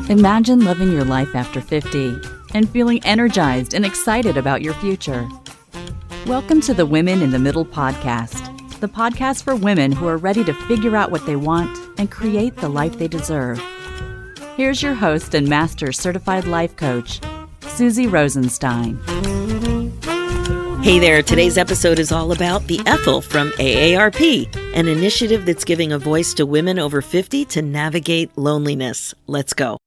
Imagine living your life after 50 and feeling energized and excited about your future. Welcome to the Women in the Middle podcast, the podcast for women who are ready to figure out what they want and create the life they deserve. Here's your host and Master Certified Life Coach, Susie Rosenstein. Hey there, today's episode is all about the Ethel from AARP, an initiative that's giving a voice to women over 50 to navigate loneliness. Let's go.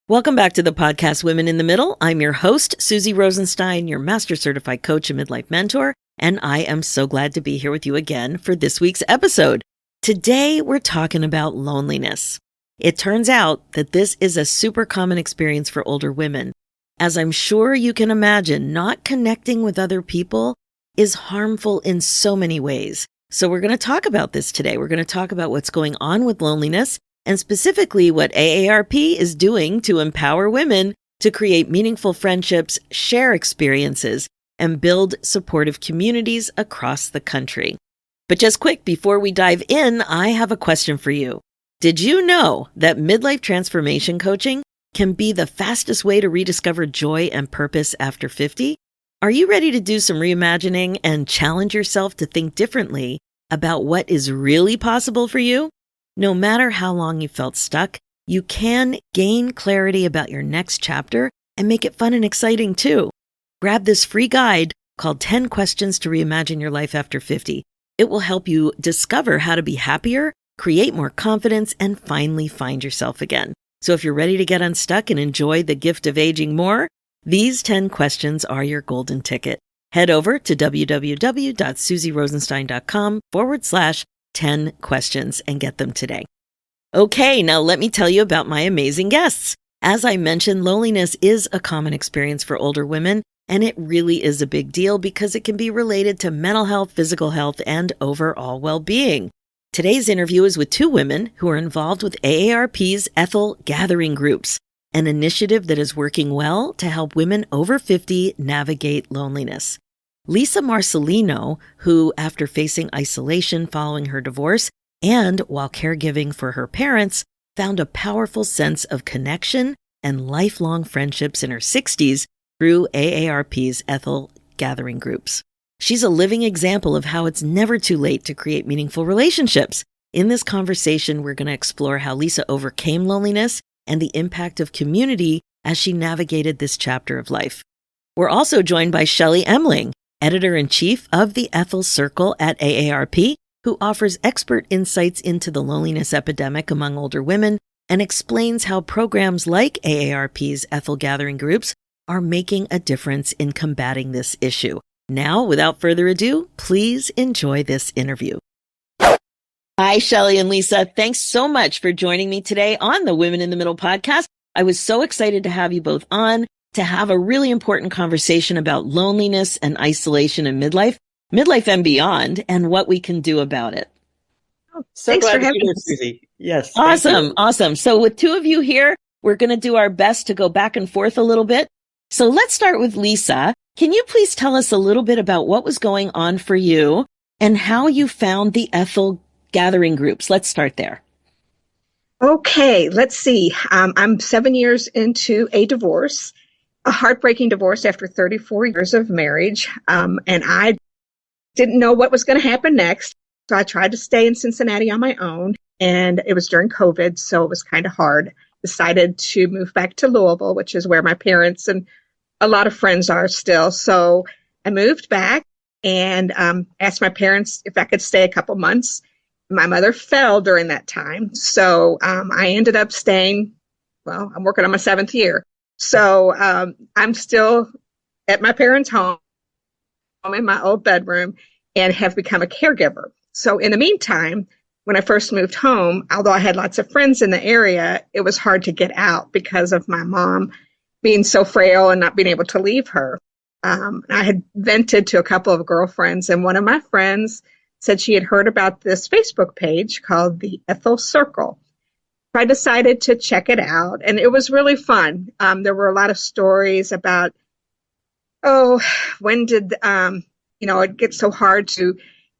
Welcome back to the podcast Women in the Middle. I'm your host, Susie Rosenstein, your Master Certified Coach and Midlife Mentor, and I am so glad to be here with you again for this week's episode. Today, we're talking about loneliness. It turns out that this is a super common experience for older women. As I'm sure you can imagine, not connecting with other people is harmful in so many ways. So we're going to talk about this today. We're going to talk about what's going on with loneliness and specifically what AARP is doing to empower women to create meaningful friendships, share experiences, and build supportive communities across the country. But just quick, before we dive in, I have a question for you. Did you know that midlife transformation coaching can be the fastest way to rediscover joy and purpose after 50? Are you ready to do some reimagining and challenge yourself to think differently about what is really possible for you? No matter how long you felt stuck, you can gain clarity about your next chapter and make it fun and exciting too. Grab this free guide called 10 Questions to Reimagine Your Life After 50. It will help you discover how to be happier, create more confidence, and finally find yourself again. So if you're ready to get unstuck and enjoy the gift of aging more, these 10 questions are your golden ticket. Head over to www.susierosenstein.com/10 questions and get them today. Okay, now let me tell you about my amazing guests. As I mentioned, loneliness is a common experience for older women, and it really is a big deal because it can be related to mental health, physical health, and overall well-being. Today's interview is with two women who are involved with AARP's Ethel Gathering Groups, an initiative that is working well to help women over 50 navigate loneliness. Lisa Marcellino, who, after facing isolation following her divorce and while caregiving for her parents, found a powerful sense of connection and lifelong friendships in her 60s through AARP's Ethel Gathering Groups. She's a living example of how it's never too late to create meaningful relationships. In this conversation, we're going to explore how Lisa overcame loneliness and the impact of community as she navigated this chapter of life. We're also joined by Shelley Emling, Editor-in-Chief of the Ethel Circle at AARP, who offers expert insights into the loneliness epidemic among older women and explains how programs like AARP's Ethel Gathering Groups are making a difference in combating this issue. Now, without further ado, please enjoy this interview. Hi, Shelley and Lisa. Thanks so much for joining me today on the Women in the Middle podcast. I was so excited to have you both on to have a really important conversation about loneliness and isolation in midlife and beyond, and what we can do about it. So glad to be here, Susie. Yes. Awesome. So with two of you here, we're going to do our best to go back and forth a little bit. So let's start with Lisa. Can you please tell us a little bit about what was going on for you and how you found the Ethel Gathering Groups? Let's start there. Okay, let's see. I'm 7 years into a divorce, a heartbreaking divorce after 34 years of marriage. And I didn't know what was going to happen next. So I tried to stay in Cincinnati on my own, and it was during COVID, so it was kind of hard. Decided to move back to Louisville, which is where my parents and a lot of friends are still. So I moved back and asked my parents if I could stay a couple months. My mother fell during that time. So I ended up staying. Well, I'm working on my 7th year. So I'm still at my parents' home in my old bedroom and have become a caregiver. So in the meantime, when I first moved home, although I had lots of friends in the area, it was hard to get out because of my mom being so frail and not being able to leave her. I had vented to a couple of girlfriends, and one of my friends said she had heard about this Facebook page called the Ethel Circle. I decided to check it out, and it was really fun. There were a lot of stories about, when did, it get so hard to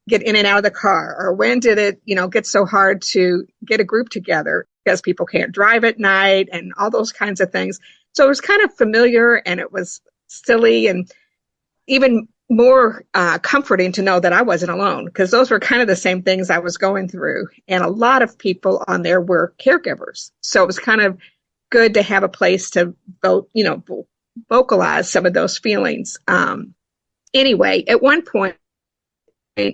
get in and out of the car? Or when did it, get so hard to get a group together because people can't drive at night and all those kinds of things. So it was kind of familiar, and it was silly, and even more comforting to know that I wasn't alone, because those were kind of the same things I was going through. And a lot of people on there were caregivers. So it was kind of good to have a place to vocalize some of those feelings. Anyway, at one point,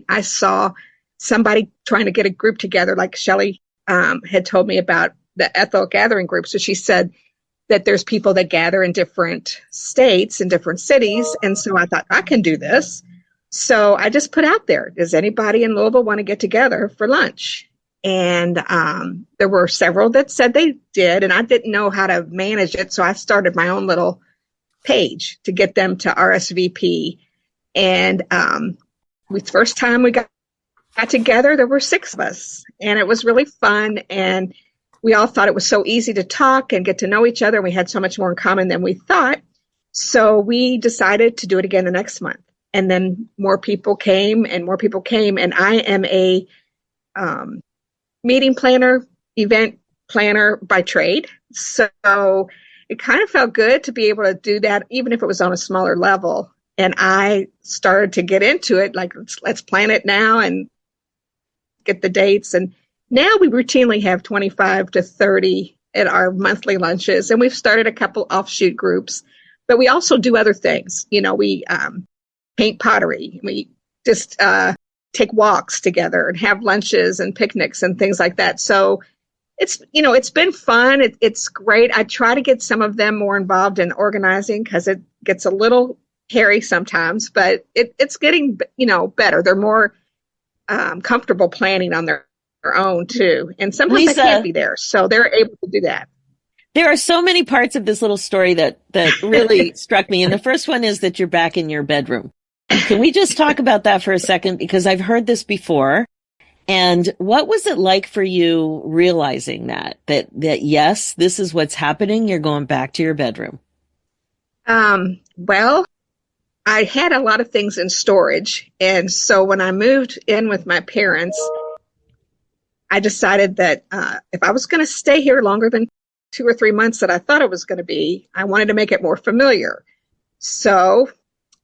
I saw somebody trying to get a group together, like Shelley had told me about the Ethel gathering group. So she said that there's people that gather in different states and different cities. And so I thought, I can do this. So I just put out there, does anybody in Louisville want to get together for lunch? And there were several that said they did, and I didn't know how to manage it. So I started my own little page to get them to RSVP. And the first time we got together, there were 6 of us, and it was really fun. And we all thought it was so easy to talk and get to know each other. We had so much more in common than we thought. So we decided to do it again the next month. And then more people came and more people came. And I am a meeting planner, event planner by trade. So it kind of felt good to be able to do that, even if it was on a smaller level. And I started to get into it, like, let's plan it now and get the dates. And now we routinely have 25 to 30 at our monthly lunches. And we've started a couple offshoot groups, but we also do other things. We paint pottery. We just take walks together and have lunches and picnics and things like that. So it's been fun. It's great. I try to get some of them more involved in organizing, because it gets a little hairy sometimes, but it's getting, better. They're more comfortable planning on their own too. And sometimes Lisa, I can't be there, so they're able to do that. There are so many parts of this little story that really struck me. And the first one is that you're back in your bedroom. Can we just talk about that for a second? Because I've heard this before. And what was it like for you realizing that yes, this is what's happening? You're going back to your bedroom. Well, I had a lot of things in storage. And so when I moved in with my parents, I decided that if I was going to stay here longer than 2 or 3 months that I thought it was going to be, I wanted to make it more familiar. So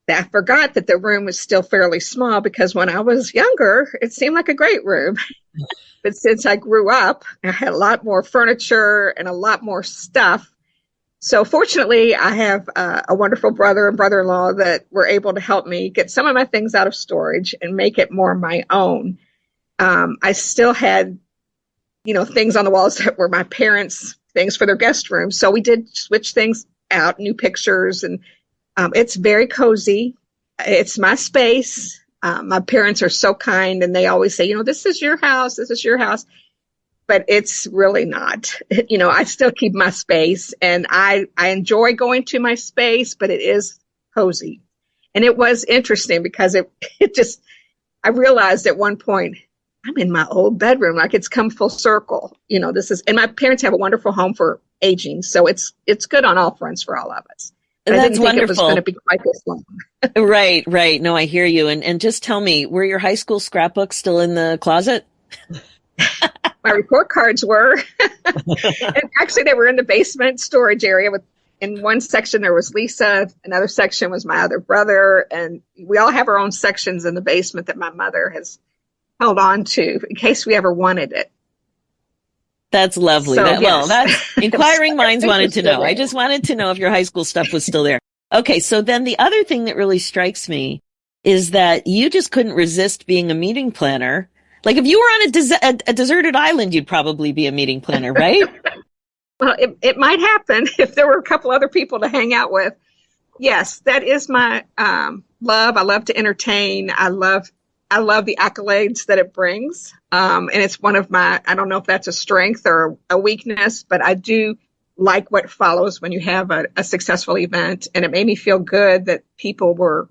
I forgot that the room was still fairly small, because when I was younger, it seemed like a great room. But since I grew up, I had a lot more furniture and a lot more stuff. So fortunately, I have a wonderful brother and brother-in-law that were able to help me get some of my things out of storage and make it more my own. I still had, things on the walls that were my parents' things for their guest room. So we did switch things out, new pictures, and it's very cozy. It's my space. My parents are so kind, and they always say, this is your house. This is your house. But it's really not. I still keep my space, and I enjoy going to my space, but it is cozy. And it was interesting because I realized at one point, I'm in my old bedroom, like it's come full circle. And my parents have a wonderful home for aging. So it's good on all fronts for all of us. That's I didn't think wonderful. It was going to be quite this long. Right. No, I hear you. And just tell me, were your high school scrapbooks still in the closet? My report cards were. And actually, they were in the basement storage area. In one section, there was Lisa. Another section was my other brother. And we all have our own sections in the basement that my mother has held on to in case we ever wanted it. That's lovely. So, yes. That's inquiring minds wanted to know. I just wanted to know if your high school stuff was still there. Okay, so then the other thing that really strikes me is that you just couldn't resist being a meeting planner. Like if you were on a deserted island, you'd probably be a meeting planner, right? Well, it might happen if there were a couple other people to hang out with. Yes, that is my love. I love to entertain. I love the accolades that it brings. And it's one of my, I don't know if that's a strength or a weakness, but I do like what follows when you have a successful event. And it made me feel good that people were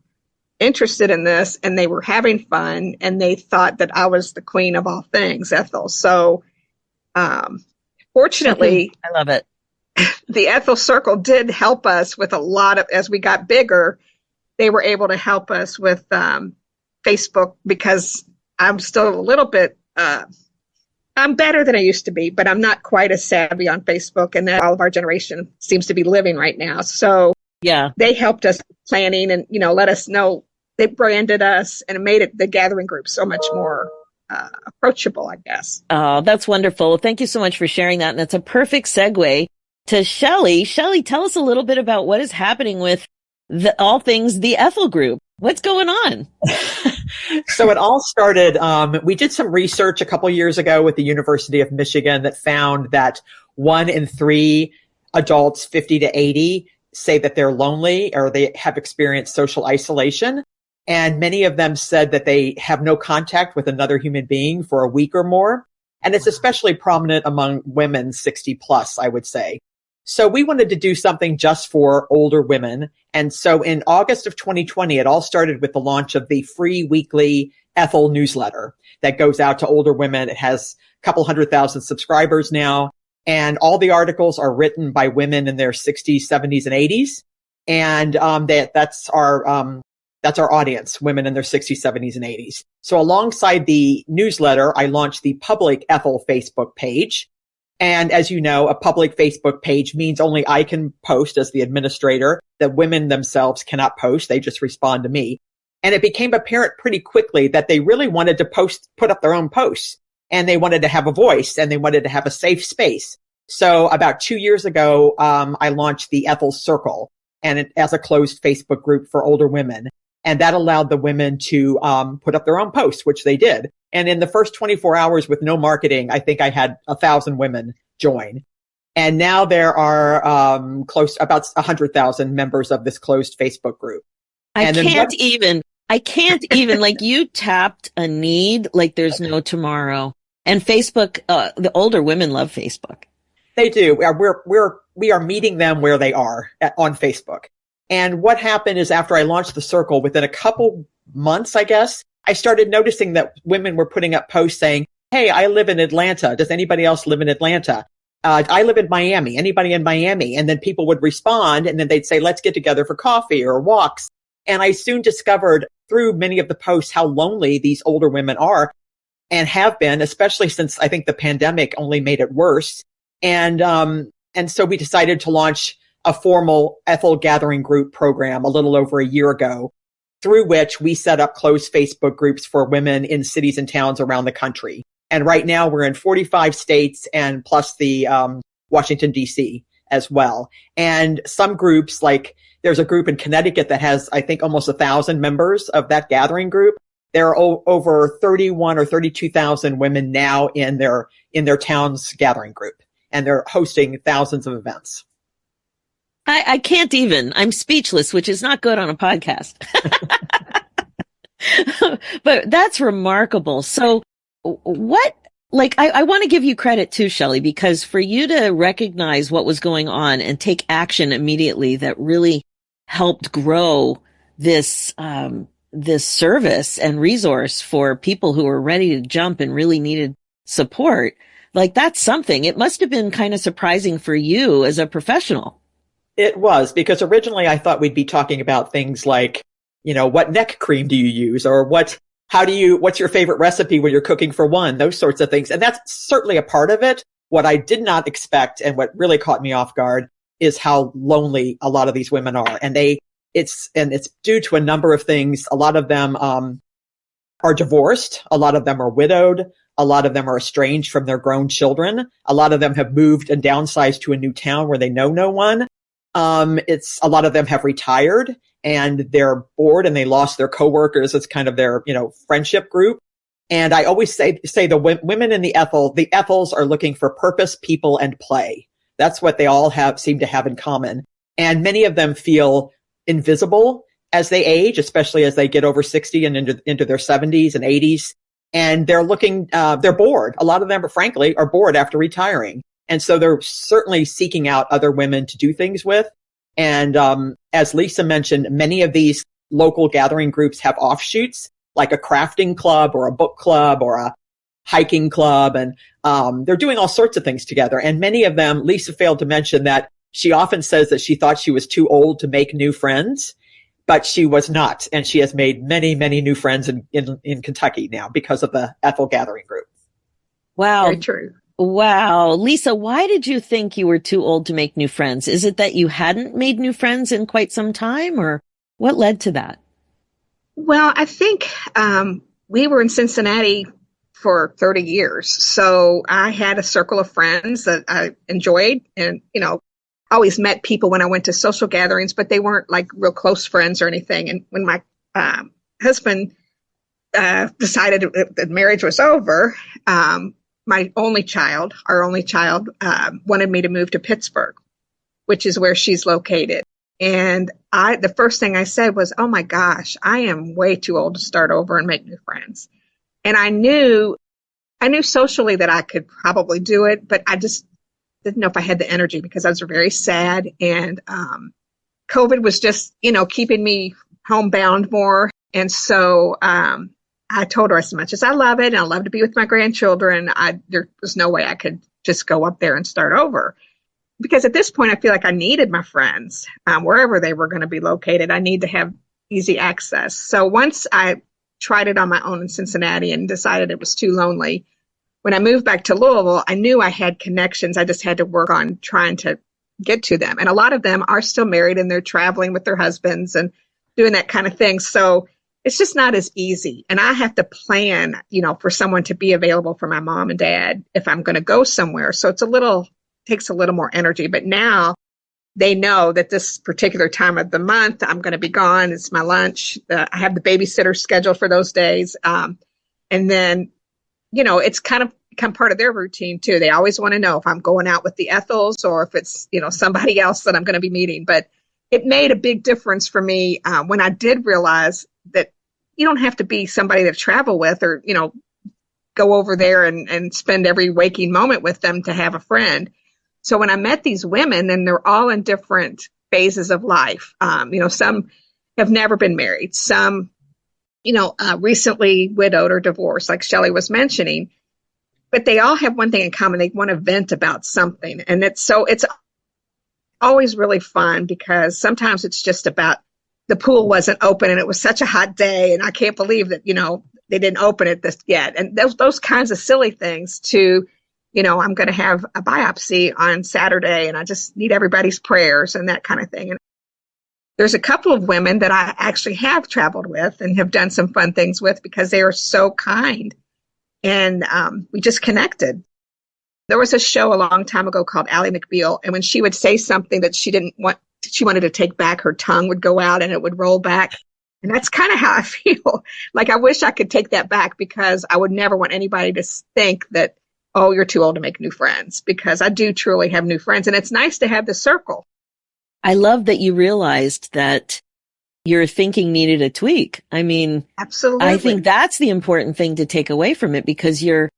interested in this and they were having fun and they thought that I was the queen of all things, Ethel. So, fortunately, I love it. The Ethel Circle did help us with a lot of, as we got bigger, they were able to help us with, Facebook, because I'm still a little bit, I'm better than I used to be, but I'm not quite as savvy on Facebook, and that all of our generation seems to be living right now. So Yeah. they helped us planning and, let us know. They branded us and made the gathering group so much more approachable, I guess. Oh, that's wonderful. Thank you so much for sharing that. And that's a perfect segue to Shelley. Shelley, tell us a little bit about what is happening with all things the Ethel group. What's going on? So it all started, we did some research a couple years ago with the University of Michigan that found that 1 in 3 adults 50 to 80 say that they're lonely or they have experienced social isolation. And many of them said that they have no contact with another human being for a week or more. And it's especially prominent among women 60 plus, I would say. So we wanted to do something just for older women. And so in August of 2020, it all started with the launch of the free weekly Ethel newsletter that goes out to older women. It has a couple 100,000 subscribers now. And all the articles are written by women in their 60s, 70s, and 80s. And that's our audience, women in their 60s, 70s, and 80s. So alongside the newsletter, I launched the public Ethel Facebook page. And as you know, a public Facebook page means only I can post as the administrator, that women themselves cannot post. They just respond to me. And it became apparent pretty quickly that they really wanted to put up their own posts, and they wanted to have a voice, and they wanted to have a safe space. So about 2 years ago, I launched the Ethel Circle, and as a closed Facebook group for older women. And that allowed the women to put up their own posts, which they did. And in the first 24 hours with no marketing, I think I had 1,000 women join. And now there are about 100,000 members of this closed Facebook group. I can't even, like, you tapped a need like there's no tomorrow. And Facebook, the older women love Facebook. They do. We are meeting them where they are on Facebook. And what happened is after I launched the circle, within a couple months, I guess, I started noticing that women were putting up posts saying, hey, I live in Atlanta. Does anybody else live in Atlanta? I live in Miami. Anybody in Miami? And then people would respond, and then they'd say, let's get together for coffee or walks. And I soon discovered through many of the posts how lonely these older women are and have been, especially since I think the pandemic only made it worse. And so we decided to launch a formal Ethel Gathering Group program a little over a year ago, through which we set up closed Facebook groups for women in cities and towns around the country. And right now we're in 45 states and plus the Washington, D.C. as well. And some groups, like there's a group in Connecticut that has, I think, almost 1,000 members of that gathering group. There are over 31 or 32,000 women now in their town's gathering group, and they're hosting thousands of events. I can't even. I'm speechless, which is not good on a podcast. But that's remarkable. So what, like, I want to give you credit too, Shelley, because for you to recognize what was going on and take action immediately that really helped grow this service and resource for people who were ready to jump and really needed support. Like, that's something. It must have been kind of surprising for you as a professional. It was, because originally I thought we'd be talking about things like, what neck cream do you use, or what's your favorite recipe when you're cooking for one, those sorts of things. And that's certainly a part of it. What I did not expect and what really caught me off guard is how lonely a lot of these women are. And it's due to a number of things. A lot of them, are divorced. A lot of them are widowed. A lot of them are estranged from their grown children. A lot of them have moved and downsized to a new town where they know no one. A lot of them have retired and they're bored and they lost their coworkers as kind of their, friendship group. And I always say the women in the Ethels are looking for purpose, people, and play. That's what they all seem to have in common. And many of them feel invisible as they age, especially as they get over 60 and into their 70s and 80s. And they're they're bored. A lot of them, frankly, are bored after retiring. And so they're certainly seeking out other women to do things with. And as Lisa mentioned, many of these local gathering groups have offshoots, like a crafting club or a book club or a hiking club. And they're doing all sorts of things together. And many of them, Lisa failed to mention that she often says that she thought she was too old to make new friends. but she was not. And she has made many, many new friends in Kentucky now because of the Ethel Gathering group. Wow. Very true. Wow. Lisa, why did you think you were too old to make new friends? Is it that you hadn't made new friends in quite some time, or what led to that? Well, I think we were in Cincinnati for 30 years. So I had a circle of friends that I enjoyed and, always met people when I went to social gatherings, but they weren't like real close friends or anything. And when my husband decided that marriage was over, our only child, wanted me to move to Pittsburgh, which is where she's located. And the first thing I said was, oh my gosh, I am way too old to start over and make new friends. And I knew socially that I could probably do it, but I just didn't know if I had the energy because I was very sad. And COVID was just, keeping me homebound more. And so I told her, as much as I love it and I love to be with my grandchildren, there was no way I could just go up there and start over. Because at this point, I feel like I needed my friends, wherever they were going to be located. I need to have easy access. So once I tried it on my own in Cincinnati and decided it was too lonely, when I moved back to Louisville, I knew I had connections. I just had to work on trying to get to them. And a lot of them are still married and they're traveling with their husbands and doing that kind of thing. So it's just not as easy. And I have to plan, for someone to be available for my mom and dad if I'm going to go somewhere. So takes a little more energy. But now they know that this particular time of the month, I'm going to be gone. It's my lunch. I have the babysitter scheduled for those days. And then, it's kind of become part of their routine too. They always want to know if I'm going out with the Ethels or if it's, somebody else that I'm going to be meeting. But it made a big difference for me when I did realize that you don't have to be somebody to travel with or, go over there and spend every waking moment with them to have a friend. So when I met these women, and they're all in different phases of life, some have never been married, some, recently widowed or divorced, like Shelley was mentioning, but they all have one thing in common. They want to vent about something. And it's always really fun because sometimes it's just about the pool wasn't open and it was such a hot day. And I can't believe that, they didn't open it yet. And those kinds of silly things to, I'm going to have a biopsy on Saturday and I just need everybody's prayers and that kind of thing. And there's a couple of women that I actually have traveled with and have done some fun things with because they are so kind. And we just connected. There was a show a long time ago called Ally McBeal. And when she would say something that she wanted to take back, her tongue would go out and it would roll back. And that's kind of how I feel. Like I wish I could take that back because I would never want anybody to think that, oh, you're too old to make new friends, because I do truly have new friends. And it's nice to have the circle. I love that you realized that your thinking needed a tweak. I mean, absolutely. I think that's the important thing to take away from it because you're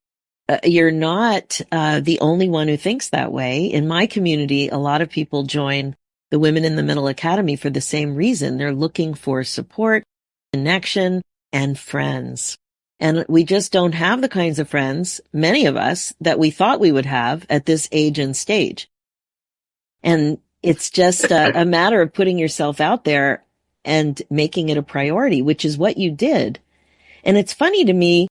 not the only one who thinks that way. In my community, a lot of people join the Women in the Middle Academy for the same reason. They're looking for support, connection, and friends. And we just don't have the kinds of friends, many of us, that we thought we would have at this age and stage. And it's just a matter of putting yourself out there and making it a priority, which is what you did. And it's funny to me,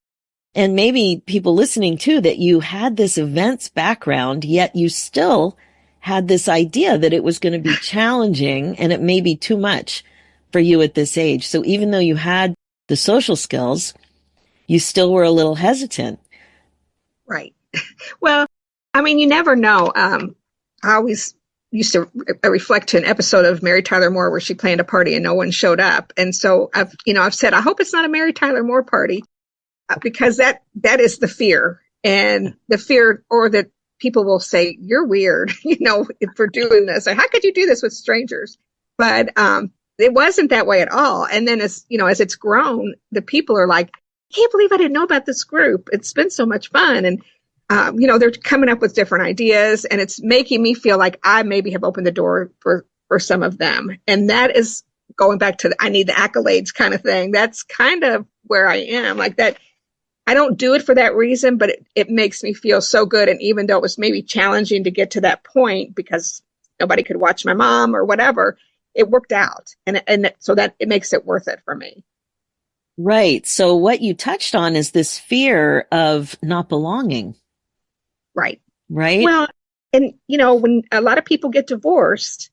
and maybe people listening too, that you had this events background, yet you still had this idea that it was going to be challenging and it may be too much for you at this age. So even though you had the social skills, you still were a little hesitant. Right. Well, I mean, you never know. I always used to reflect to an episode of Mary Tyler Moore where she planned a party and no one showed up. And so I've said, I hope it's not a Mary Tyler Moore party because that is the fear, and the fear, or that people will say, you're weird, for doing this. Or how could you do this with strangers? But it wasn't that way at all. And then as it's grown, the people are like, I can't believe I didn't know about this group. It's been so much fun. And, they're coming up with different ideas, and it's making me feel like I maybe have opened the door for some of them. And that is going back to I need the accolades kind of thing. That's kind of where I am, like that. I don't do it for that reason, but it makes me feel so good. And even though it was maybe challenging to get to that point because nobody could watch my mom or whatever, it worked out. And so that it makes it worth it for me. Right. So what you touched on is this fear of not belonging. Right. Right. Well, and when a lot of people get divorced,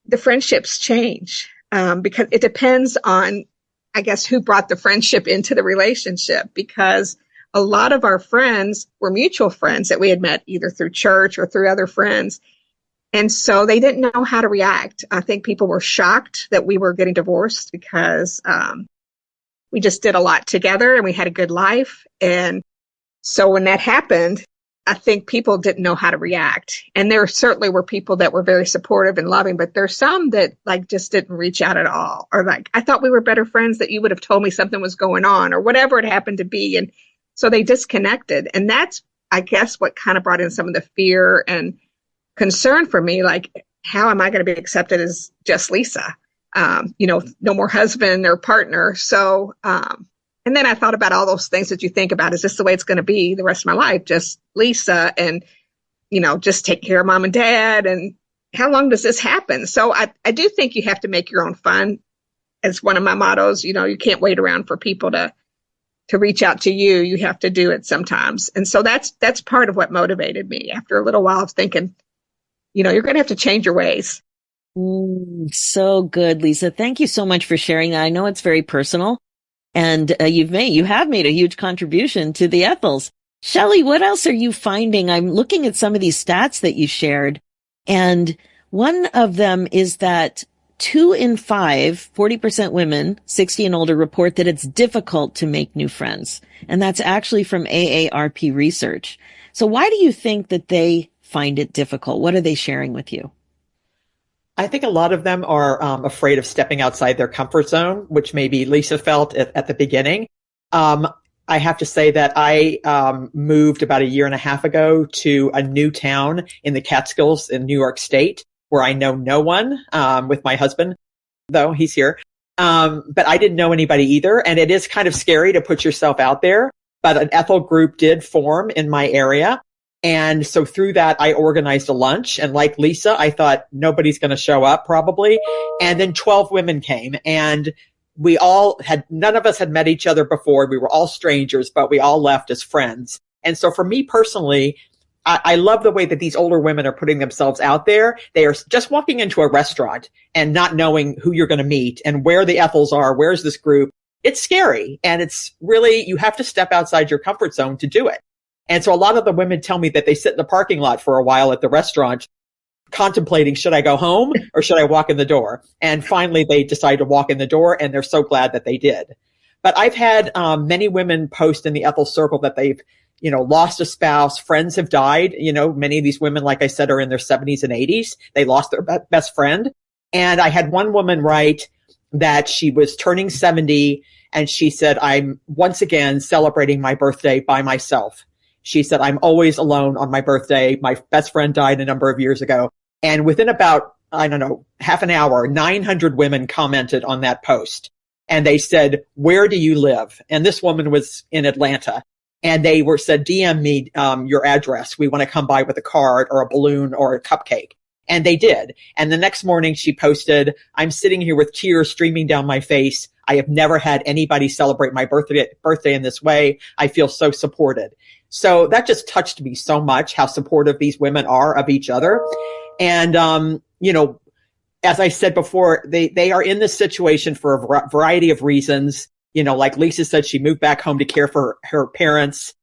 the friendships change because it depends on, I guess, who brought the friendship into the relationship, because a lot of our friends were mutual friends that we had met either through church or through other friends. And so they didn't know how to react. I think people were shocked that we were getting divorced because we just did a lot together and we had a good life. And so when that happened, I think people didn't know how to react. And there certainly were people that were very supportive and loving, but there's some that just didn't reach out at all. Or I thought we were better friends, that you would have told me something was going on, or whatever it happened to be. And so they disconnected. And that's, I guess, what kind of brought in some of the fear and concern for me. How am I going to be accepted as just Lisa? No more husband or partner. So, and then I thought about all those things that you think about. Is this the way it's going to be the rest of my life? Just Lisa, and, just take care of mom and dad. And how long does this happen? So I do think you have to make your own fun. As one of my mottos, you can't wait around for people to reach out to you. You have to do it sometimes. And so that's part of what motivated me after a little while of thinking, you're going to have to change your ways. So good, Lisa. Thank you so much for sharing that. I know it's very personal. And you have made a huge contribution to the Ethels. Shelley, what else are you finding? I'm looking at some of these stats that you shared, and one of them is that 2 in 5, 40% women, 60 and older, report that it's difficult to make new friends. And that's actually from AARP research. So why do you think that they find it difficult? What are they sharing with you? I think a lot of them are afraid of stepping outside their comfort zone, which maybe Lisa felt at the beginning. I have to say that I moved about a year and a half ago to a new town in the Catskills in New York State, where I know no one, with my husband, though he's here. But I didn't know anybody either. And it is kind of scary to put yourself out there. But an Ethel group did form in my area. And so through that, I organized a lunch. And like Lisa, I thought nobody's going to show up probably. And then 12 women came, and none of us had met each other before. We were all strangers, but we all left as friends. And so for me personally, I love the way that these older women are putting themselves out there. They are just walking into a restaurant and not knowing who you're going to meet and where the Ethels are. Where's this group? It's scary. And it's really, you have to step outside your comfort zone to do it. And so a lot of the women tell me that they sit in the parking lot for a while at the restaurant contemplating, should I go home or should I walk in the door? And finally they decide to walk in the door, and they're so glad that they did. But I've had many women post in the Ethel Circle that they've, lost a spouse, friends have died. Many of these women, like I said, are in their 70s and 80s. They lost their best friend. And I had one woman write that she was turning 70, and she said, I'm once again celebrating my birthday by myself. She said, I'm always alone on my birthday. My best friend died a number of years ago. And within about, half an hour, 900 women commented on that post. And they said, where do you live? And this woman was in Atlanta. And they said, DM me your address. We want to come by with a card or a balloon or a cupcake. And they did. And the next morning she posted, I'm sitting here with tears streaming down my face. I have never had anybody celebrate my birthday in this way. I feel so supported. So that just touched me so much, how supportive these women are of each other. And, as I said before, they are in this situation for a variety of reasons. Like Lisa said, she moved back home to care for her parents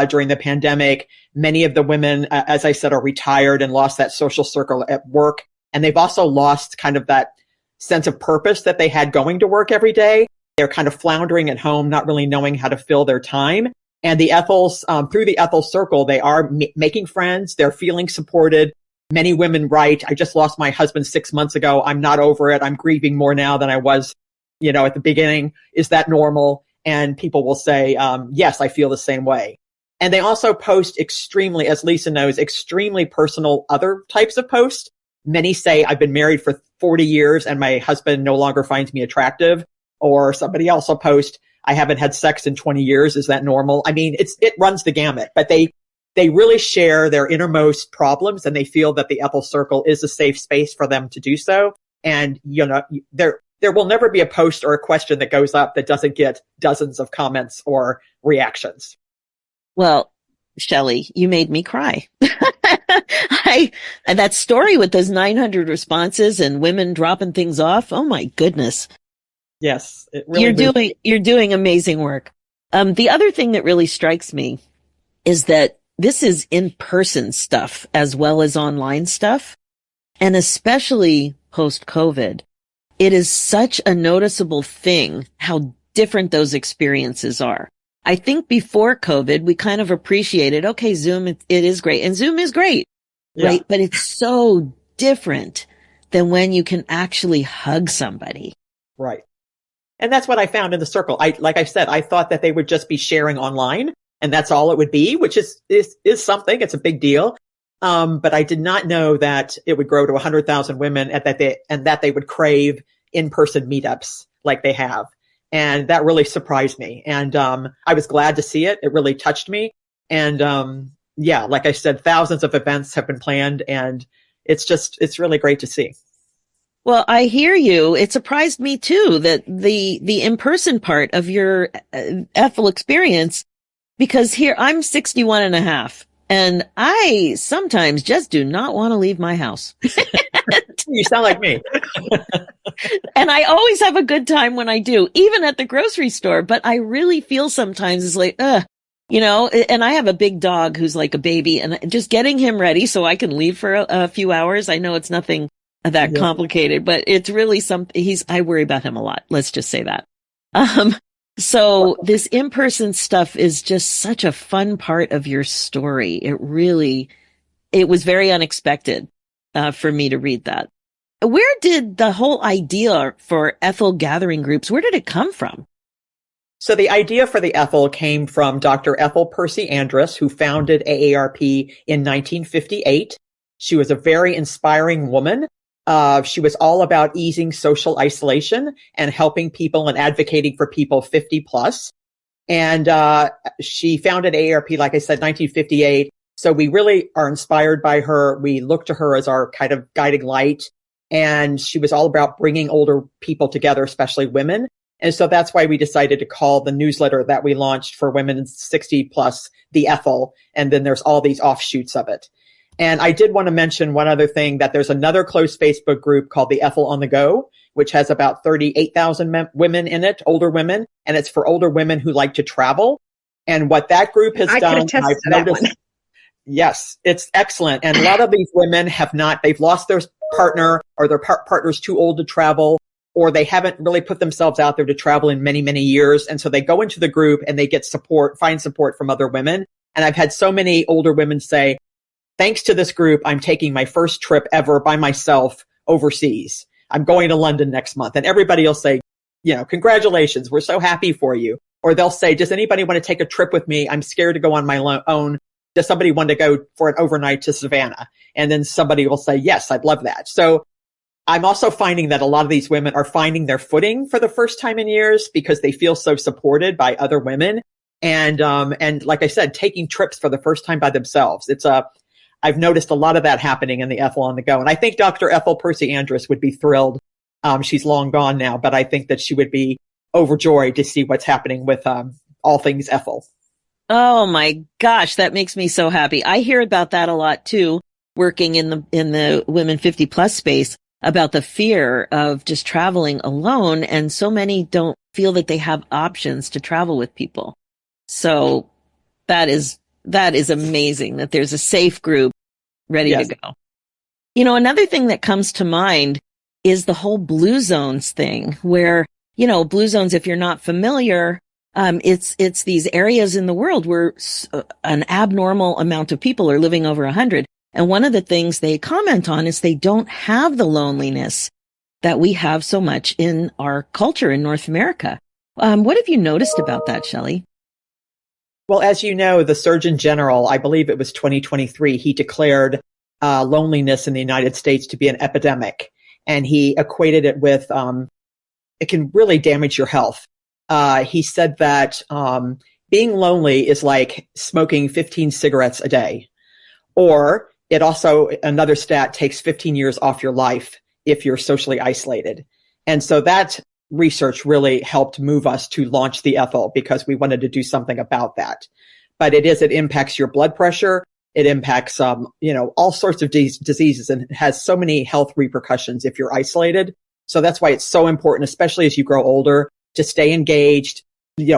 during the pandemic. Many of the women, as I said, are retired and lost that social circle at work. And they've also lost kind of that sense of purpose that they had going to work every day. They're kind of floundering at home, not really knowing how to fill their time. And the Ethels, through the Ethel Circle, they are making friends. They're feeling supported. Many women write, I just lost my husband 6 months ago. I'm not over it. I'm grieving more now than I was, at the beginning. Is that normal? And people will say, yes, I feel the same way. And they also post extremely, as Lisa knows, extremely personal other types of posts. Many say, I've been married for 40 years and my husband no longer finds me attractive. Or somebody else will post, I haven't had sex in 20 years. Is that normal? I mean, it runs the gamut, but they really share their innermost problems, and they feel that the Ethel Circle is a safe space for them to do so. And, there will never be a post or a question that goes up that doesn't get dozens of comments or reactions. Well, Shelley, you made me cry. And that story with those 900 responses and women dropping things off. Oh my goodness. Yes. It really You're doing amazing work. The other thing that really strikes me is that this is in-person stuff as well as online stuff. And especially post-COVID, it is such a noticeable thing how different those experiences are. I think before COVID, we kind of appreciated, okay, Zoom, it is great. And Zoom is great, right? But it's so different than when you can actually hug somebody. Right. And that's what I found in the circle. Like I said, I thought that they would just be sharing online and that's all it would be, which is something. It's a big deal. But I did not know that it would grow to 100,000 women and that they would crave in-person meetups like they have. And that really surprised me. And, I was glad to see it. It really touched me. And, like I said, thousands of events have been planned and it's really great to see. Well, I hear you. It surprised me too that the in-person part of your Ethel experience, because here I'm 61 and a half and I sometimes just do not want to leave my house. You sound like me. And I always have a good time when I do, even at the grocery store. But I really feel sometimes it's like, and I have a big dog who's like a baby and just getting him ready so I can leave for a few hours. I know it's nothing that complicated, but it's really I worry about him a lot. Let's just say that. So this in-person stuff is just such a fun part of your story. It was very unexpected, for me to read that. Where did the whole idea for Ethel gathering groups, where did it come from? So the idea for the Ethel came from Dr. Ethel Percy Andrus, who founded AARP in 1958. She was a very inspiring woman. She was all about easing social isolation and helping people and advocating for people 50 plus. And, she founded AARP, like I said, 1958. So we really are inspired by her. We look to her as our kind of guiding light. And she was all about bringing older people together, especially women. And so that's why we decided to call the newsletter that we launched for women 60 plus the Ethel. And then there's all these offshoots of it. And I did want to mention one other thing, that there's another closed Facebook group called the Ethel on the Go, which has about 38,000 women in it, older women. And it's for older women who like to travel. And what that group has done, I've noticed. Yes, it's excellent. And a lot of these women they've lost their partner or their partner's too old to travel, or they haven't really put themselves out there to travel in many, many years. And so they go into the group and they get find support from other women. And I've had so many older women say, thanks to this group, I'm taking my first trip ever by myself overseas. I'm going to London next month. And everybody will say, congratulations. We're so happy for you. Or they'll say, does anybody want to take a trip with me? I'm scared to go on my own. Does somebody want to go for an overnight to Savannah? And then somebody will say, yes, I'd love that. So I'm also finding that a lot of these women are finding their footing for the first time in years because they feel so supported by other women. And like I said, taking trips for the first time by themselves. I've noticed a lot of that happening in the Ethel on the Go. And I think Dr. Ethel Percy Andrus would be thrilled. She's long gone now, but I think that she would be overjoyed to see what's happening with all things Ethel. Oh my gosh, that makes me so happy. I hear about that a lot too, working in the women 50 plus space, about the fear of just traveling alone. And so many don't feel that they have options to travel with people. So that is amazing that there's a safe group ready to go. Another thing that comes to mind is the whole blue zones thing where, blue zones, if you're not familiar, it's these areas in the world where an abnormal amount of people are living over 100. And one of the things they comment on is they don't have the loneliness that we have so much in our culture in North America. What have you noticed about that, Shelley? Well, as you know, the Surgeon General, I believe it was 2023, he declared loneliness in the United States to be an epidemic. And he equated it with it can really damage your health. He said that being lonely is like smoking 15 cigarettes a day. Or it also, another stat, takes 15 years off your life if you're socially isolated. And so that research really helped move us to launch the Ethel because we wanted to do something about that. But it impacts your blood pressure. It impacts, all sorts of diseases, and it has so many health repercussions if you're isolated. So that's why it's so important, especially as you grow older, to stay engaged,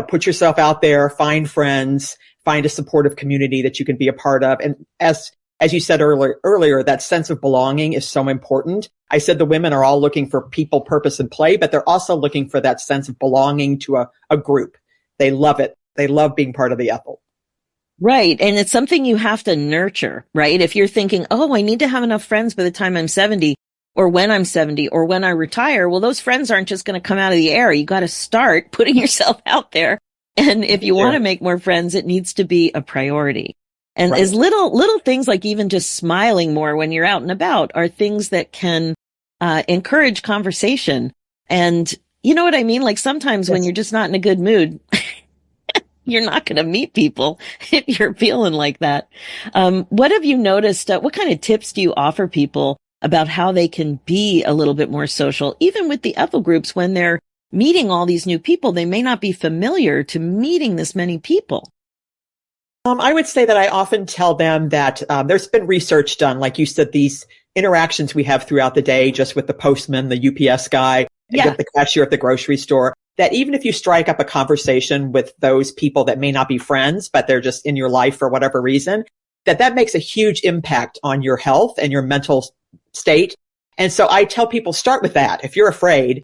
put yourself out there, find friends, find a supportive community that you can be a part of. And as you said earlier, that sense of belonging is so important. I said the women are all looking for people, purpose, and play, but they're also looking for that sense of belonging to a group. They love it. They love being part of the Ethel. Right. And it's something you have to nurture, right? If you're thinking, oh, I need to have enough friends by the time I'm 70 or when I'm 70 or when I retire, well, those friends aren't just going to come out of the air. You got to start putting yourself out there. And if you want to make more friends, it needs to be a priority. And as little things like even just smiling more when you're out and about are things that can encourage conversation. And you know what I mean? Like sometimes when you're just not in a good mood, you're not going to meet people if you're feeling like that. What have you noticed? What kind of tips do you offer people about how they can be a little bit more social, even with the Ethel groups when they're meeting all these new people? They may not be familiar to meeting this many people. I would say that I often tell them that there's been research done, like you said, these interactions we have throughout the day, just with the postman, the UPS guy, and the cashier at the grocery store, that even if you strike up a conversation with those people that may not be friends, but they're just in your life for whatever reason, that makes a huge impact on your health and your mental state. And so I tell people, start with that. If you're afraid,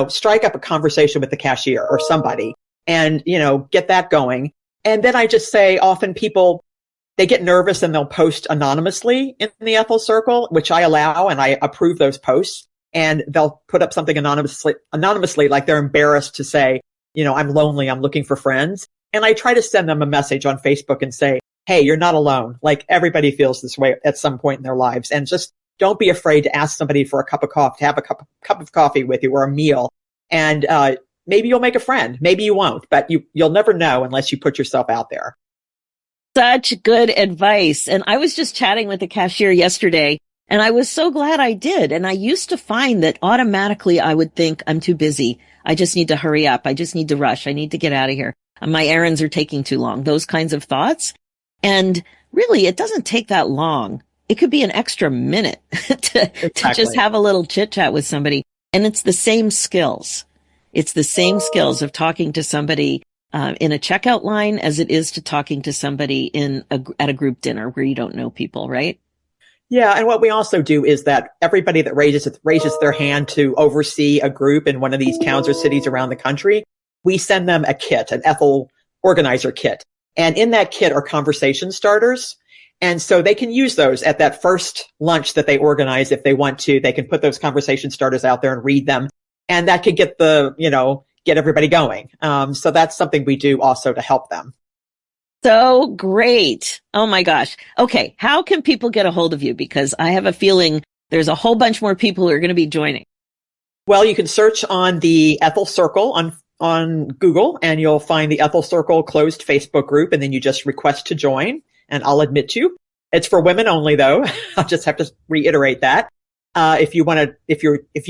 strike up a conversation with the cashier or somebody and, get that going. And then I just say often people, they get nervous and they'll post anonymously in the Ethel Circle, which I allow and I approve those posts. And they'll put up something anonymously, like they're embarrassed to say, I'm lonely, I'm looking for friends. And I try to send them a message on Facebook and say, hey, you're not alone. Like everybody feels this way at some point in their lives. And just don't be afraid to ask somebody for a cup of coffee, to have a cup of coffee with you or a meal. And maybe you'll make a friend. Maybe you won't, but you'll never know unless you put yourself out there. Such good advice. And I was just chatting with the cashier yesterday, and I was so glad I did. And I used to find that automatically I would think, I'm too busy. I just need to hurry up. I just need to rush. I need to get out of here. My errands are taking too long. Those kinds of thoughts. And really, it doesn't take that long. It could be an extra minute to just have a little chit chat with somebody. And it's the same skills. It's the same skills of talking to somebody in a checkout line as it is to talking to somebody at a group dinner where you don't know people, right? Yeah. And what we also do is that everybody that raises their hand to oversee a group in one of these towns or cities around the country, we send them a kit, an Ethel organizer kit. And in that kit are conversation starters. And so they can use those at that first lunch that they organize if they want to. They can put those conversation starters out there and read them. And that could get get everybody going. So that's something we do also to help them. So great. Oh my gosh. Okay. How can people get a hold of you? Because I have a feeling there's a whole bunch more people who are going to be joining. Well, you can search on the Ethel Circle on Google and you'll find the Ethel Circle closed Facebook group. And then you just request to join and I'll admit you. It's for women only though. I'll just have to reiterate that. If you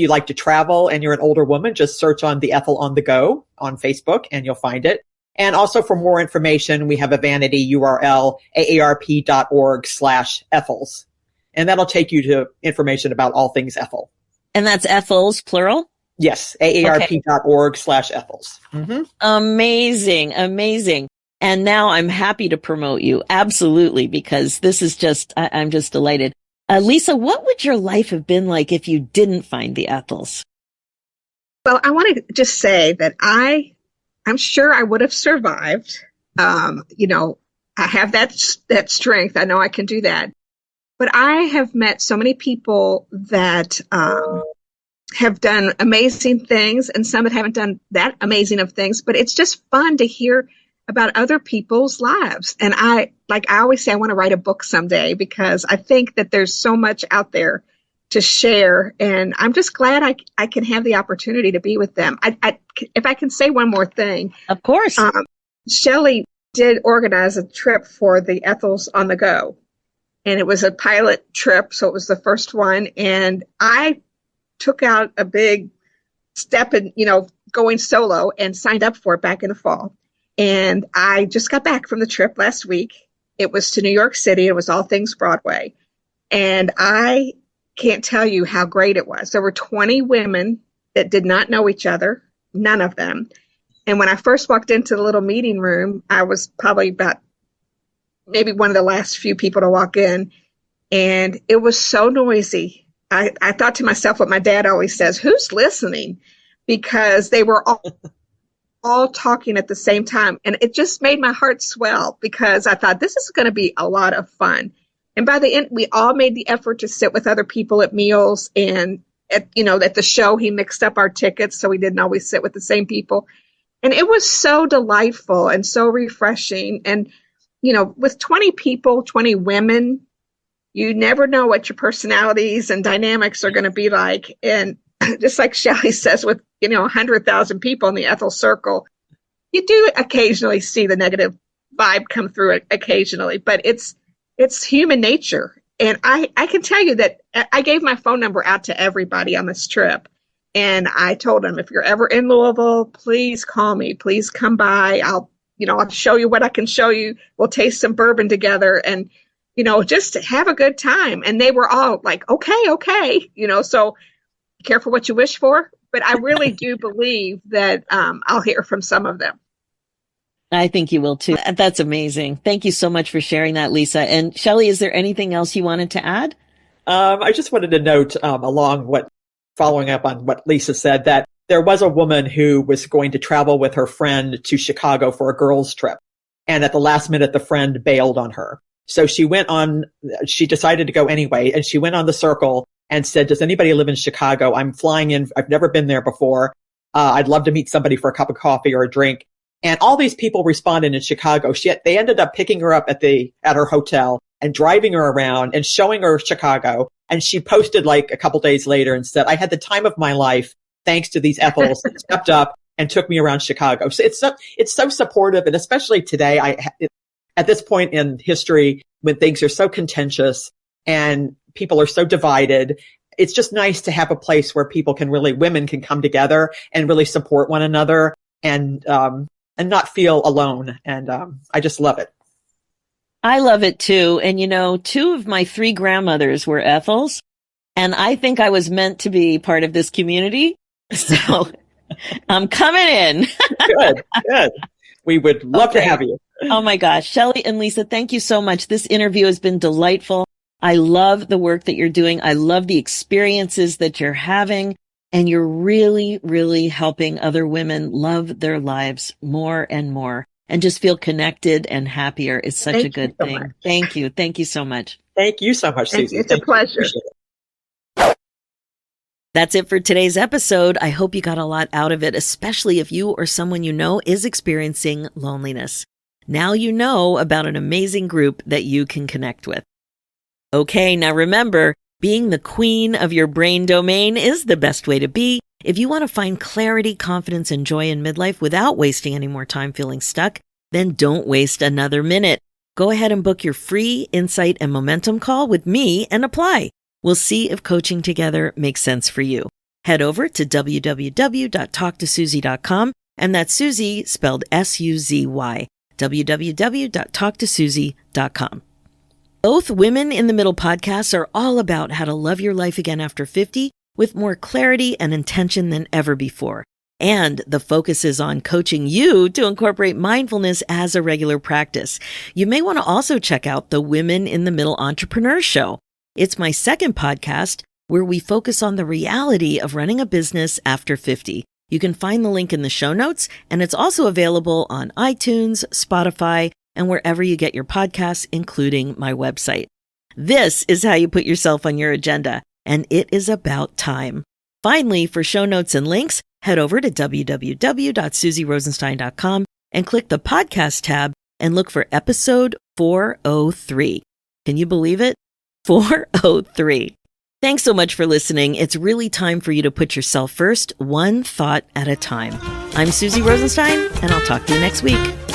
like to travel and you're an older woman, just search on the Ethel on the Go on Facebook and you'll find it. And also for more information, we have a vanity URL, aarp.org/Ethels. And that'll take you to information about all things Ethel. And that's Ethels, plural? Yes, aarp.org/Ethels. Mm-hmm. Amazing, amazing. And now I'm happy to promote you. Absolutely, because this is I'm just delighted. Lisa, what would your life have been like if you didn't find the Ethels? Well, I want to just say that I'm sure I would have survived. I have that strength. I know I can do that. But I have met so many people that have done amazing things and some that haven't done that amazing of things. But it's just fun to hear about other people's lives. And I always say I want to write a book someday because I think that there's so much out there to share. And I'm just glad I can have the opportunity to be with them. If I can say one more thing. Of course. Shelley did organize a trip for the Ethels on the Go. And it was a pilot trip. So it was the first one. And I took out a big step in, going solo and signed up for it back in the fall. And I just got back from the trip last week. It was to New York City. It was all things Broadway. And I can't tell you how great it was. There were 20 women that did not know each other, none of them. And when I first walked into the little meeting room, I was probably about maybe one of the last few people to walk in. And it was so noisy. I thought to myself what my dad always says, who's listening? Because they were all talking at the same time. And it just made my heart swell because I thought this is going to be a lot of fun. And by the end, we all made the effort to sit with other people at meals, and at the show, he mixed up our tickets, so we didn't always sit with the same people. And it was so delightful and so refreshing. And, with 20 people, 20 women, you never know what your personalities and dynamics are going to be like. And just like Shelley says, with, 100,000 people in the Ethel Circle, you do occasionally see the negative vibe come through occasionally, but it's human nature. And I can tell you that I gave my phone number out to everybody on this trip. And I told them, if you're ever in Louisville, please call me. Please come by. I'll show you what I can show you. We'll taste some bourbon together and, just have a good time. And they were all like, okay. So be careful what you wish for. But I really do believe that I'll hear from some of them. I think you will too. That's amazing. Thank you so much for sharing that, Lisa. And Shelley, is there anything else you wanted to add? I just wanted to note following up on what Lisa said, that there was a woman who was going to travel with her friend to Chicago for a girls' trip. And at the last minute, the friend bailed on her. So she decided to go anyway. And she went on the Circle and said, does anybody live in Chicago? I'm flying in. I've never been there before. I'd love to meet somebody for a cup of coffee or a drink. And all these people responded in Chicago. They ended up picking her up at her hotel and driving her around and showing her Chicago. And she posted like a couple days later and said, I had the time of my life thanks to these Ethels that stepped up and took me around Chicago. So it's so supportive. And especially today, at this point in history, when things are so contentious and people are so divided, it's just nice to have a place where women can come together and really support one another and not feel alone. And I just love it. I love it too. And 2 of my 3 grandmothers were Ethels, and I think I was meant to be part of this community. So I'm coming in. Good. We would love to have you. Oh my gosh. Shelley and Lisa, thank you so much. This interview has been delightful. I love the work that you're doing. I love the experiences that you're having. And you're really, really helping other women love their lives more and more and just feel connected and happier. It's such a good thing. Much. Thank you. Thank you so much. Thank you so much, Susie. It's a pleasure. That's it for today's episode. I hope you got a lot out of it, especially if you or someone you know is experiencing loneliness. Now you know about an amazing group that you can connect with. Okay, now remember, being the queen of your brain domain is the best way to be. If you want to find clarity, confidence, and joy in midlife without wasting any more time feeling stuck, then don't waste another minute. Go ahead and book your free insight and momentum call with me and apply. We'll see if coaching together makes sense for you. Head over to www.talktosuzy.com, and that's Suzy spelled S-U-Z-Y, www.talktosuzy.com. Both Women in the Middle podcasts are all about how to love your life again after 50 with more clarity and intention than ever before. And the focus is on coaching you to incorporate mindfulness as a regular practice. You may want to also check out the Women in the Middle Entrepreneur Show. It's my second podcast where we focus on the reality of running a business after 50. You can find the link in the show notes, and it's also available on iTunes, Spotify, and wherever you get your podcasts, including my website. This is how you put yourself on your agenda, and it is about time. Finally, for show notes and links, head over to www.suzyrosenstein.com and click the podcast tab and look for episode 403. Can you believe it? 403. Thanks so much for listening. It's really time for you to put yourself first, one thought at a time. I'm Suzy Rosenstein, and I'll talk to you next week.